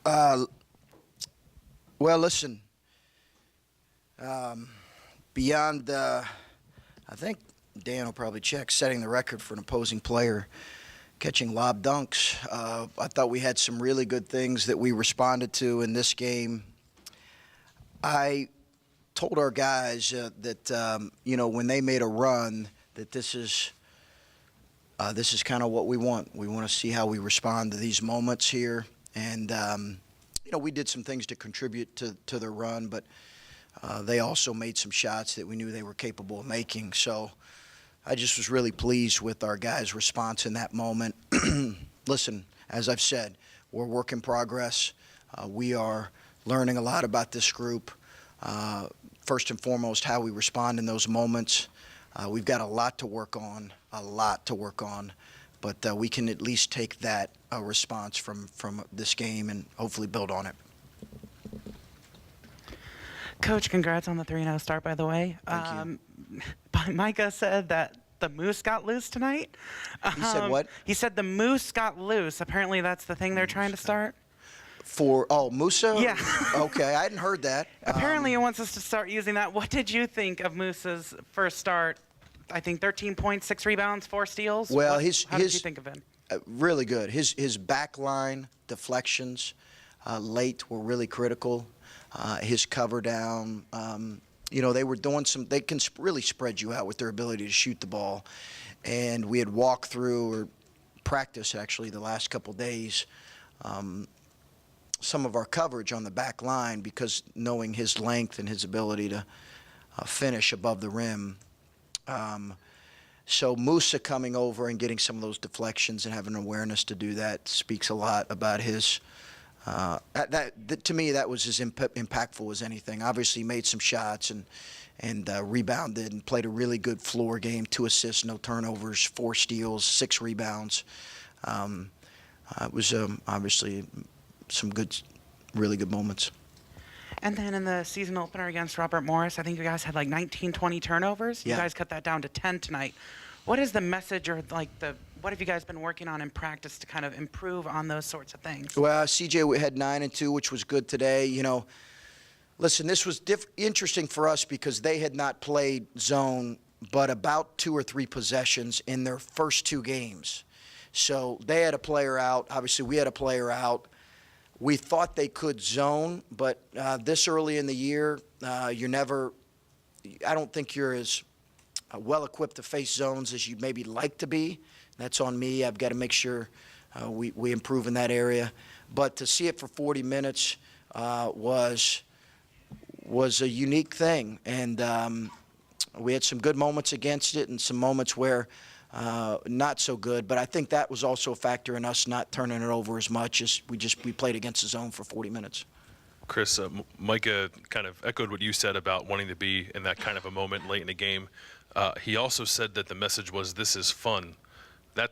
Uh, well, listen, beyond, I think Dan will probably check, setting the record for an opposing player catching lob dunks. I thought we had some really good things that we responded to in this game. I told our guys that, when they made a run, that this is kind of what we want. We want to see how we respond to these moments here. And, we did some things to contribute to the run, but they also made some shots that we knew they were capable of making. So I just was really pleased with our guys' response in that moment. Listen, as I've said, we're a work in progress. We are learning a lot about this group. First and foremost, how we respond in those moments. We've got a lot to work on, but we can at least take that response from this game and hopefully build on it. Coach, congrats on the 3-0 start, by the way. Thank you. Micah said that the moose got loose tonight. He said what? He said the moose got loose. Apparently that's the thing they're trying to start. Musa? Yeah. Okay, I hadn't heard that. Apparently he wants us to start using that. What did you think of Musa's first start? I think 13 points, 6 rebounds, 4 steals. Well, how did you think of him? Really good. His back line deflections late were really critical. His cover down, they were doing they can really spread you out with their ability to shoot the ball. And we had walked through, or practice actually, the last couple days, some of our coverage on the back line, because knowing his length and his ability to finish above the rim. So Musa coming over and getting some of those deflections and having an awareness to do that speaks a lot about his. To me, that was as impactful as anything. Obviously, he made some shots and rebounded and played a really good floor game. 2 assists, no turnovers, 4 steals, 6 rebounds. It was obviously some really good moments. And then in the season opener against Robert Morris, I think you guys had like 19, 20 turnovers. Yeah. You guys cut that down to 10 tonight. What is the message, or what have you guys been working on in practice to kind of improve on those sorts of things? Well, CJ had 9 and 2, which was good today. Listen, this was interesting for us because they had not played zone but about 2 or 3 possessions in their first 2 games. So they had a player out. Obviously, we had a player out. We thought they could zone, but this early in the year, I don't think you're as well-equipped to face zones as you'd maybe like to be. That's on me. I've got to make sure we improve in that area. But to see it for 40 minutes was a unique thing. And we had some good moments against it and some moments where not so good. But I think that was also a factor in us not turning it over as much as we played against the zone for 40 minutes. Chris, Micah kind of echoed what you said about wanting to be in that kind of a moment late in the game. He also said that the message was, "This is fun." That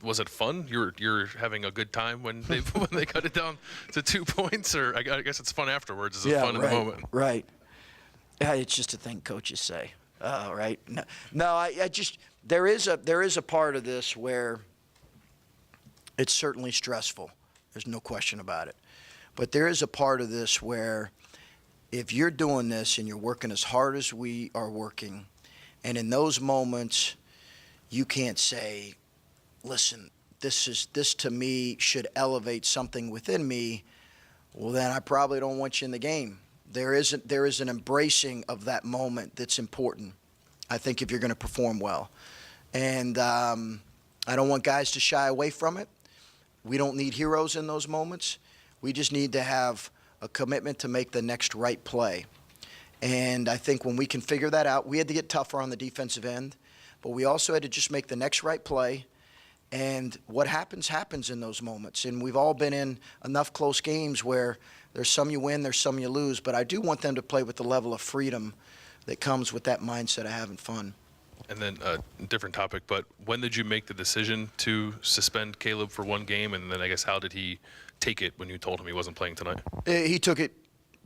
was it fun? You're having a good time when they cut it down to 2 points, or I guess it's fun afterwards. Is it fun in the moment? Right. Yeah, it's just a thing coaches say. Right. No. I just there is a part of this where it's certainly stressful. There's no question about it. But there is a part of this where if you're doing this and you're working as hard as we are working, and in those moments you can't say, listen, this to me should elevate something within me, well, then I probably don't want you in the game. There is an embracing of that moment that's important, I think, if you're going to perform well. And I don't want guys to shy away from it. We don't need heroes in those moments. We just need to have a commitment to make the next right play. And I think when we can figure that out, we had to get tougher on the defensive end, but we also had to just make the next right play. And what happens in those moments. And we've all been in enough close games where there's some you win, there's some you lose. But I do want them to play with the level of freedom that comes with that mindset of having fun. And then a different topic, but when did you make the decision to suspend Caleb for 1 game? And then I guess how did he take it when you told him he wasn't playing tonight? He took it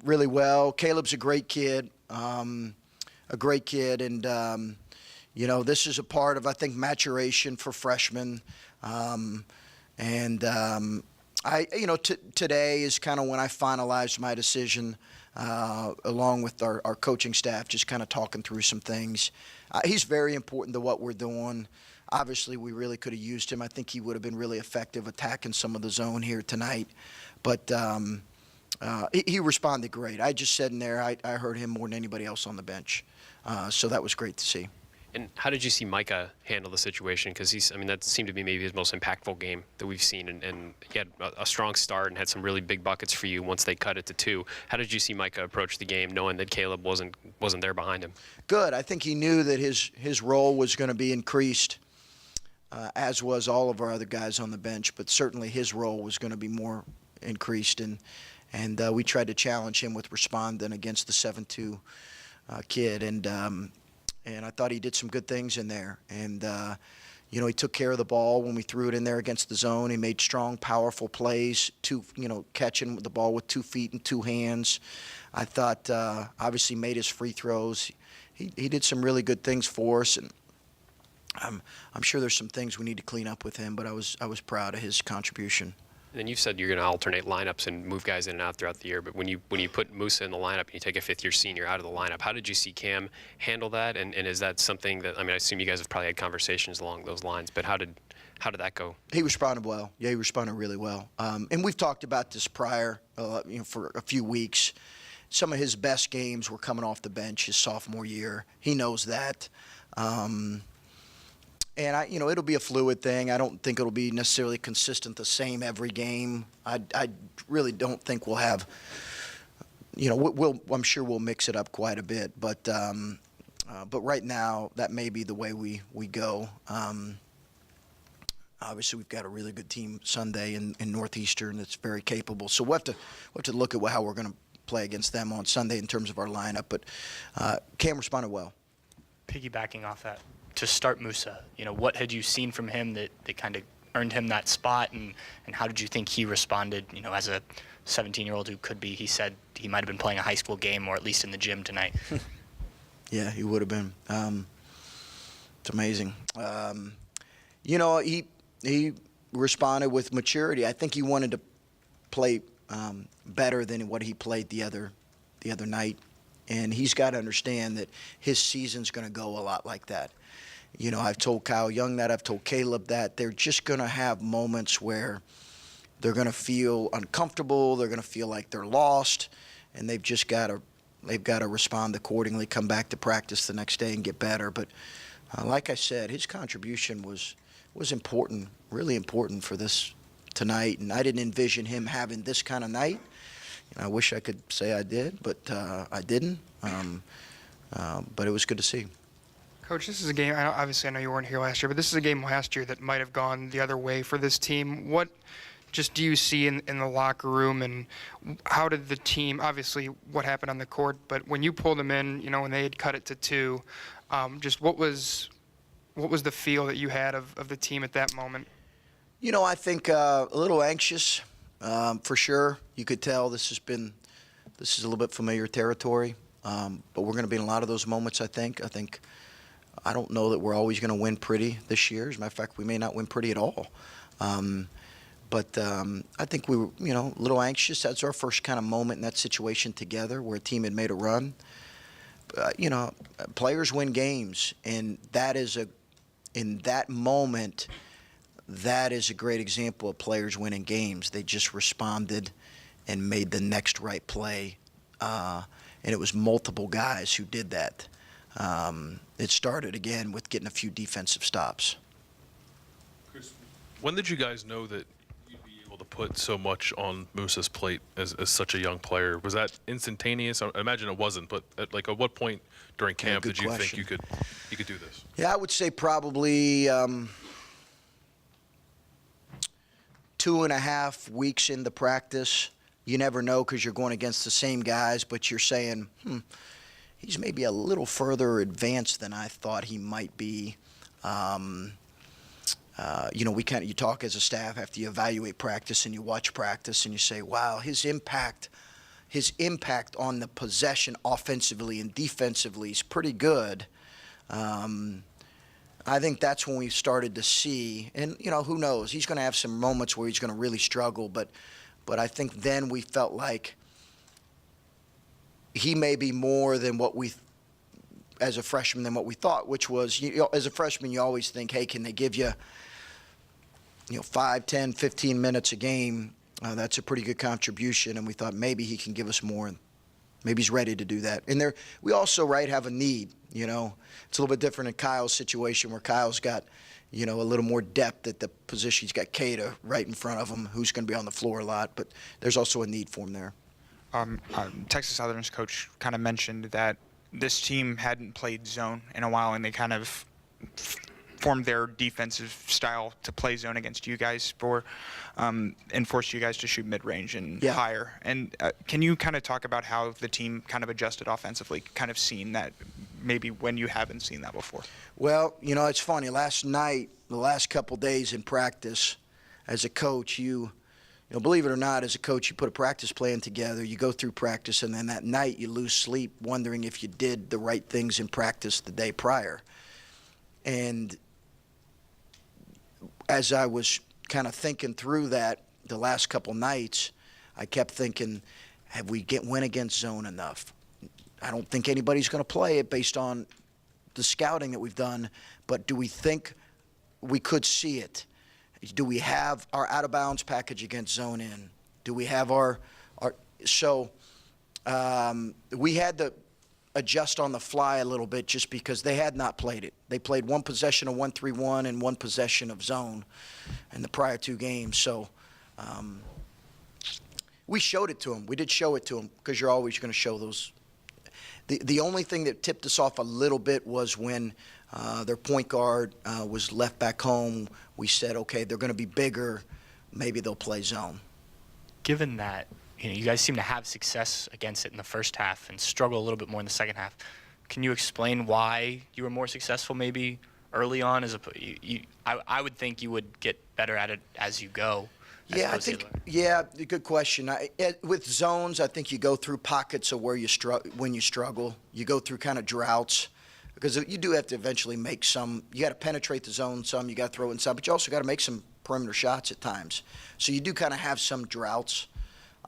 really well. Caleb's a great kid, and this is a part of, I think, maturation for freshmen. Today is kind of when I finalized my decision, along with our coaching staff, just kind of talking through some things. He's very important to what we're doing. Obviously, we really could have used him. I think he would have been really effective attacking some of the zone here tonight. But he responded great. I just sat in there. I heard him more than anybody else on the bench. So that was great to see. And how did you see Micah handle the situation? Because that seemed to be maybe his most impactful game that we've seen. And he had a strong start and had some really big buckets for you once they cut it to 2. How did you see Micah approach the game, knowing that Caleb wasn't there behind him? Good. I think he knew that his role was going to be increased, as was all of our other guys on the bench. But certainly his role was going to be more increased. And we tried to challenge him with responding against the 7-2 kid. And I thought he did some good things in there. And, he took care of the ball when we threw it in there against the zone. He made strong, powerful plays, catching the ball with 2 feet and 2 hands. I thought, obviously, made his free throws. He did some really good things for us. And I'm sure there's some things we need to clean up with him, but I was proud of his contribution. And then you said you're going to alternate lineups and move guys in and out throughout the year. But when you put Musa in the lineup and you take a fifth-year senior out of the lineup, how did you see Cam handle that? And is that something that, I assume you guys have probably had conversations along those lines, but how did that go? He responded well. Yeah, he responded really well. And we've talked about this prior, for a few weeks. Some of his best games were coming off the bench his sophomore year. He knows that. And it'll be a fluid thing. I don't think it'll be necessarily consistent the same every game. I really don't think we'll have. I'm sure we'll mix it up quite a bit, but right now that may be the way we go. Obviously, we've got a really good team Sunday in Northeastern that's very capable. So we'll have to look at how we're going to play against them on Sunday in terms of our lineup. But Cam responded well. Piggybacking off that, to start Musa, what had you seen from him that kind of earned him that spot, and how did you think he responded, as a 17-year-old who could be, he said he might have been playing a high school game or at least in the gym tonight? Yeah, he would have been. It's amazing. He responded with maturity. I think he wanted to play better than what he played the other night. And he's got to understand that his season's going to go a lot like that. I've told Kyle Young that. I've told Caleb that. They're just going to have moments where they're going to feel uncomfortable. They're going to feel like they're lost. And they've got to respond accordingly, come back to practice the next day and get better. But like I said, his contribution was important, really important for this tonight. And I didn't envision him having this kind of night. I wish I could say I did, but I didn't. But it was good to see. Coach, this is a game, obviously I know you weren't here last year, but this is a game last year that might have gone the other way for this team. What just do you see in the locker room, and how did the team, obviously what happened on the court, but when you pulled them in, when they had cut it to 2, just what was the feel that you had of the team at that moment? I think a little anxious. For sure, you could tell this is a little bit familiar territory, but we're going to be in a lot of those moments. I don't know that we're always going to win pretty this year. As a matter of fact, we may not win pretty at all. But I think we were, a little anxious. That's our first kind of moment in that situation together, where a team had made a run. Players win games, and in that moment. That is a great example of players winning games. They just responded and made the next right play. And it was multiple guys who did that. It started, again, with getting a few defensive stops. Chris, when did you guys know that you'd be able to put so much on Musa's plate as such a young player? Was that instantaneous? I imagine it wasn't, but at what point during camp did you think you could do this? Yeah, I would say probably 2.5 weeks into practice. You never know because you're going against the same guys, but you're saying, he's maybe a little further advanced than I thought he might be. You talk as a staff after you evaluate practice and you watch practice and you say, wow, his impact on the possession offensively and defensively is pretty good. I think that's when we started to see, and who knows? He's going to have some moments where he's going to really struggle, but I think then we felt like he may be more than what we, as a freshman, than what we thought, which was, as a freshman, you always think, hey, can they give you, 5, 10, 15 minutes a game? That's a pretty good contribution, and we thought maybe he can give us more, and maybe he's ready to do that. And we also, have a need, It's a little bit different in Kyle's situation, where Kyle's got, a little more depth at the position. He's got Kada right in front of him, who's going to be on the floor a lot, but there's also a need for him there. Texas Southern's coach kind of mentioned that this team hadn't played zone in a while, and they kind of formed their defensive style to play zone against you guys and forced you guys to shoot mid-range and higher. And can you kind of talk about how the team kind of adjusted offensively, kind of seeing that maybe when you haven't seen that before? Well, it's funny. Last night, the last couple days in practice, as a coach, believe it or not, as a coach, you put a practice plan together, you go through practice, and then that night you lose sleep wondering if you did the right things in practice the day prior. And as I was kind of thinking through that the last couple nights, I kept thinking, have we went against zone enough? I don't think anybody's going to play it based on the scouting that we've done, but do we think we could see it? Do we have our out-of-bounds package against zone in? Do we have our so we had to adjust on the fly a little bit just because they had not played it. They played one possession of 1-3-1 and one possession of zone in the prior two games. So we showed it to them. We did show it to them because you're always going to show those. The only thing that tipped us off a little bit was when their point guard was left back home. We said, okay, they're going to be bigger. Maybe they'll play zone. Given that, you guys seem to have success against it in the first half and struggle a little bit more in the second half. Can you explain why you were more successful maybe early on? I would think you would get better at it as you go. Good question. With zones, I think you go through pockets of where when you struggle. You go through kind of droughts because you do have to eventually make some. You got to penetrate the zone some. You got to throw in some, but you also got to make some perimeter shots at times. So you do kind of have some droughts.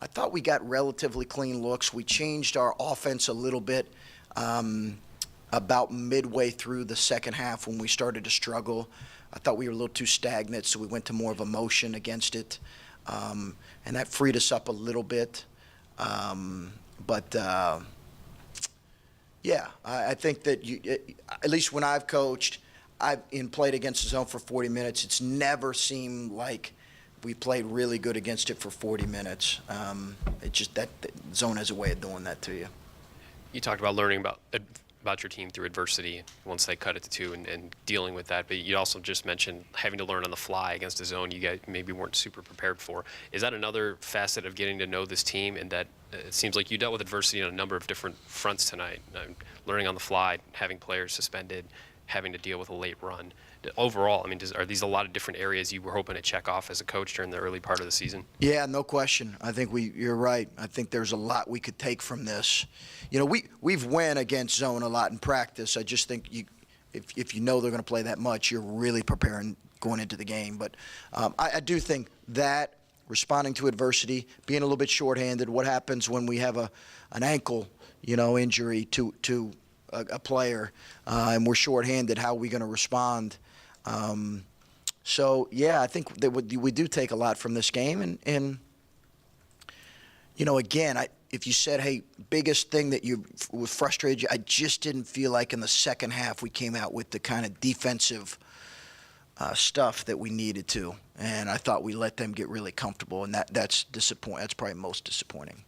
I thought we got relatively clean looks. We changed our offense a little bit about midway through the second half when we started to struggle. I thought we were a little too stagnant, so we went to more of a motion against it, and that freed us up a little bit. I think that at least when I've coached, I've played against the zone for 40 minutes. It's never seemed like we played really good against it for 40 minutes. It's just that the zone has a way of doing that to you. You talked about learning about your team through adversity once they cut it to two and dealing with that. But you also just mentioned having to learn on the fly against a zone you guys maybe weren't super prepared for. Is that another facet of getting to know this team? And that it seems like you dealt with adversity on a number of different fronts tonight. Learning on the fly, having players suspended, having to deal with a late run. Overall, are these a lot of different areas you were hoping to check off as a coach during the early part of the season? Yeah, no question. I think you're right. I think there's a lot we could take from this. We've won against zone a lot in practice. I just think if you know they're going to play that much, you're really preparing going into the game. But I do think that responding to adversity, being a little bit shorthanded, what happens when we have an ankle, injury to a player and we're shorthanded, how are we going to respond? I think that we do take a lot from this game. And again, if you said, hey, biggest thing that was frustrated you, I just didn't feel like in the second half we came out with the kind of defensive stuff that we needed to. And I thought we let them get really comfortable, and that's disappointing. That's probably most disappointing.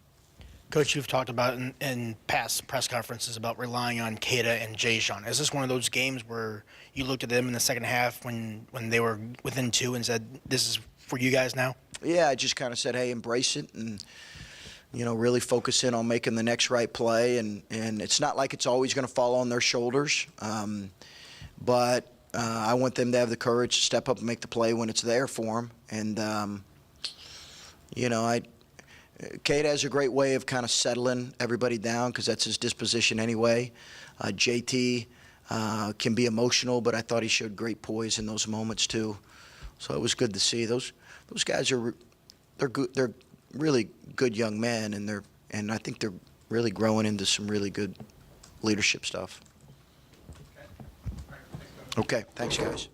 Coach, you've talked about in past press conferences about relying on Kada and Jason. Is this one of those games where you looked at them in the second half when they were within two and said, this is for you guys now? Yeah, I just kind of said, hey, embrace it and, really focus in on making the next right play. And it's not like it's always going to fall on their shoulders. But I want them to have the courage to step up and make the play when it's there for them. And, Kate has a great way of kind of settling everybody down because that's his disposition anyway. JT can be emotional, but I thought he showed great poise in those moments too. So it was good to see. Those guys they're good. They're really good young men, and I think they're really growing into some really good leadership stuff. Okay, thanks guys.